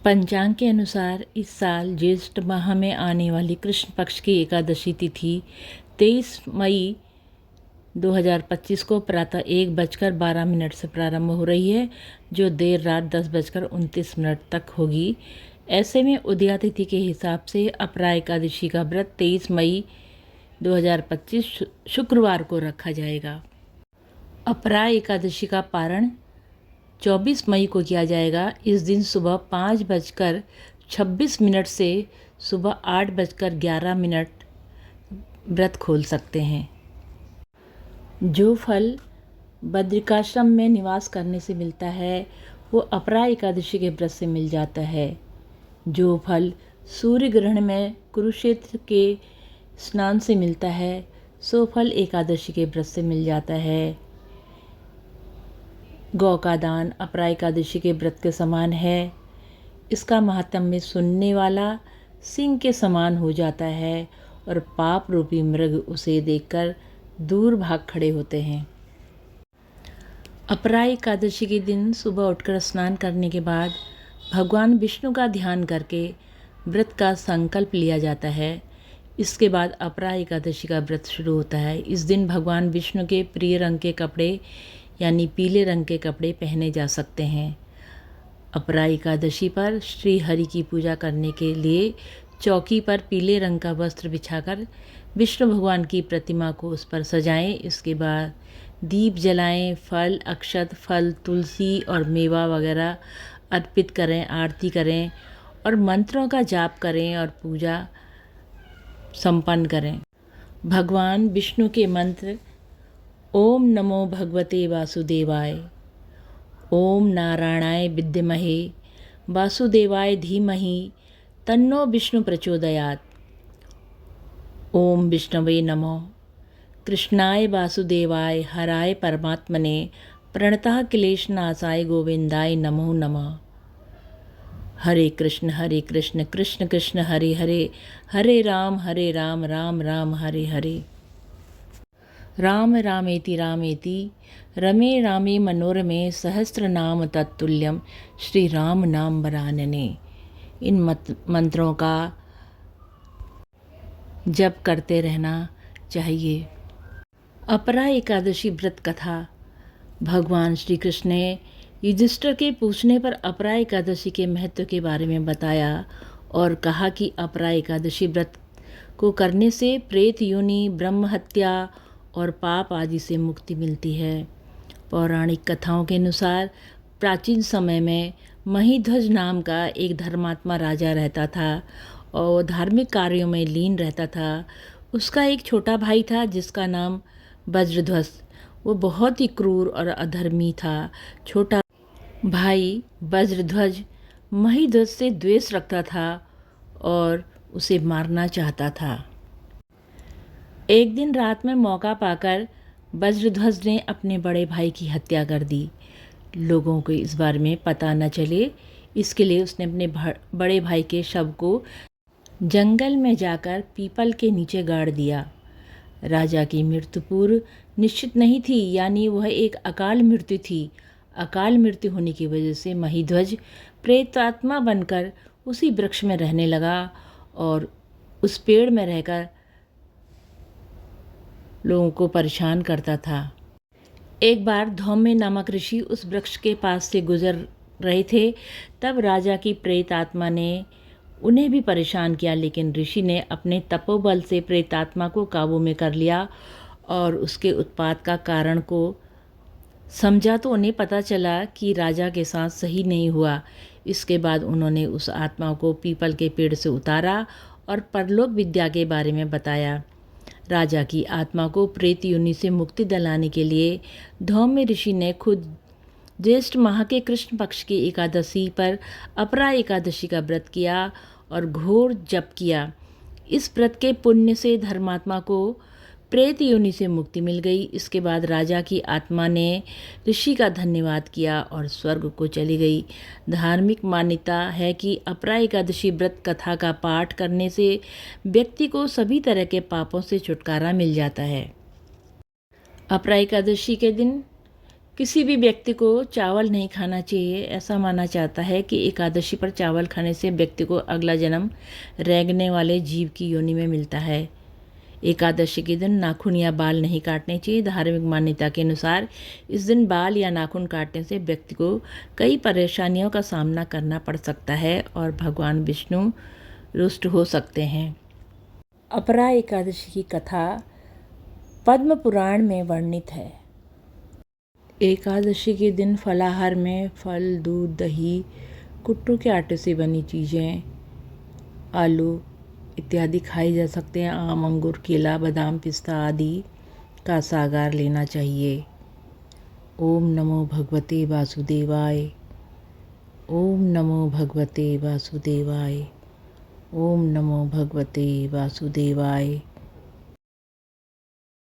पंचांग के अनुसार इस साल ज्येष्ठ माह में आने वाली कृष्ण पक्ष की एकादशी तिथि 23 मई 2025 को प्रातः 1:12 से प्रारंभ हो रही है, जो देर रात 10:29 तक होगी। ऐसे में उदया तिथि के हिसाब से अपरा एकादशी का व्रत 23 मई 2025 शुक्रवार को रखा जाएगा। अपरा एकादशी का पारण 24 मई को किया जाएगा। इस दिन सुबह 5:26 से सुबह 8:11 व्रत खोल सकते हैं। जो फल बद्रिकाश्रम में निवास करने से मिलता है, वो अपरा एकादशी के व्रत से मिल जाता है। जो फल सूर्य ग्रहण में कुरुक्षेत्र के स्नान से मिलता है, सो फल एकादशी के व्रत से मिल जाता है। गौ का दान अपरा एकादशी के व्रत के समान है। इसका महात्म्य सुनने वाला सिंह के समान हो जाता है और पाप रूपी मृग उसे देखकर दूर भाग खड़े होते हैं। अपरा एकादशी के दिन सुबह उठकर स्नान करने के बाद भगवान विष्णु का ध्यान करके व्रत का संकल्प लिया जाता है। इसके बाद अपरा एकादशी का व्रत शुरू होता है। इस दिन भगवान विष्णु के प्रिय रंग के कपड़े यानी पीले रंग के कपड़े पहने जा सकते हैं। अपरा एकादशी पर श्री हरि की पूजा करने के लिए चौकी पर पीले रंग का वस्त्र बिछाकर विष्णु भगवान की प्रतिमा को उस पर सजाएं। इसके बाद दीप जलाएं, फल, अक्षत, फल, तुलसी और मेवा वगैरह अर्पित करें, आरती करें और मंत्रों का जाप करें और पूजा संपन्न करें। भगवान विष्णु के मंत्र ओम नमो भगवते वासुदेवाय, ओम नारायणाय विद्महे वासुदेवाय धीमहि तन्नो विष्णु प्रचोदयात्, ओम विष्णवे नमो, कृष्णाय वासुदेवाय हराय परमात्मने प्रणतः क्लेशनाशाय गोविंदाय नमो नमः। हरे कृष्ण कृष्ण कृष्ण हरे हरे, हरे राम राम राम हरे हरे। राम रामेति रमे रामे मनोरमे सहस्रनाम तत्तुल्यम श्री राम नाम वरानने। इन मंत्रों का जप करते रहना चाहिए। अपरा एकादशी व्रत कथा। भगवान श्री कृष्ण ने युधिष्ठिर के पूछने पर अपरा एकादशी के महत्व के बारे में बताया और कहा कि अपरा एकादशी व्रत को करने से प्रेत योनि, ब्रह्म हत्या और पाप आदि से मुक्ति मिलती है। पौराणिक कथाओं के अनुसार प्राचीन समय में महिध्वज नाम का एक धर्मात्मा राजा रहता था और धार्मिक कार्यों में लीन रहता था। उसका एक छोटा भाई था जिसका नाम वज्रध्वज। वो बहुत ही क्रूर और अधर्मी था। छोटा भाई वज्रध्वज महिध्वज से द्वेष रखता था और उसे मारना चाहता था। एक दिन रात में मौका पाकर वज्रध्वज ने अपने बड़े भाई की हत्या कर दी। लोगों को इस बारे में पता न चले, इसके लिए उसने अपने बड़े भाई के शव को जंगल में जाकर पीपल के नीचे गाड़ दिया। राजा की मृत्यु पूर्व निश्चित नहीं थी, यानी वह एक अकाल मृत्यु थी। अकाल मृत्यु होने की वजह से महिध्वज प्रेतात्मा बनकर उसी वृक्ष में रहने लगा और उस पेड़ में रहकर लोगों को परेशान करता था। एक बार धौम्य नामक ऋषि उस वृक्ष के पास से गुजर रहे थे। तब राजा की प्रेत आत्मा ने उन्हें भी परेशान किया, लेकिन ऋषि ने अपने तपोबल से प्रेतात्मा को काबू में कर लिया और उसके उत्पात का कारण को समझा तो उन्हें पता चला कि राजा के साथ सही नहीं हुआ। इसके बाद उन्होंने उस आत्मा को पीपल के पेड़ से उतारा और परलोक विद्या के बारे में बताया। राजा की आत्मा को प्रेत योनि से मुक्ति दिलाने के लिए धौम्य ऋषि ने खुद ज्येष्ठ माह के कृष्ण पक्ष की एकादशी पर अपरा एकादशी का व्रत किया और घोर जप किया। इस व्रत के पुण्य से धर्मात्मा को प्रेत योनि से मुक्ति मिल गई। इसके बाद राजा की आत्मा ने ऋषि का धन्यवाद किया और स्वर्ग को चली गई। धार्मिक मान्यता है कि अपरा एकादशी व्रत कथा का पाठ करने से व्यक्ति को सभी तरह के पापों से छुटकारा मिल जाता है। अपरा एकादशी के दिन किसी भी व्यक्ति को चावल नहीं खाना चाहिए। ऐसा माना जाता है कि एकादशी पर चावल खाने से व्यक्ति को अगला जन्म रेंगने वाले जीव की योनि में मिलता है। एकादशी के दिन नाखून या बाल नहीं काटने चाहिए। धार्मिक मान्यता के अनुसार इस दिन बाल या नाखून काटने से व्यक्ति को कई परेशानियों का सामना करना पड़ सकता है और भगवान विष्णु रुष्ट हो सकते हैं। अपरा एकादशी की कथा पद्म पुराण में वर्णित है। एकादशी के दिन फलाहार में फल, दूध, दही, कुट्टू के आटे से बनी चीज़ें, आलू इत्यादि खाई जा सकते हैं। आम, अंगूर, केला, बादाम, पिस्ता आदि का सागार लेना चाहिए। ओम नमो भगवते वासुदेवाय। ओम नमो भगवते वासुदेवाय। ओम नमो भगवते वासुदेवाय।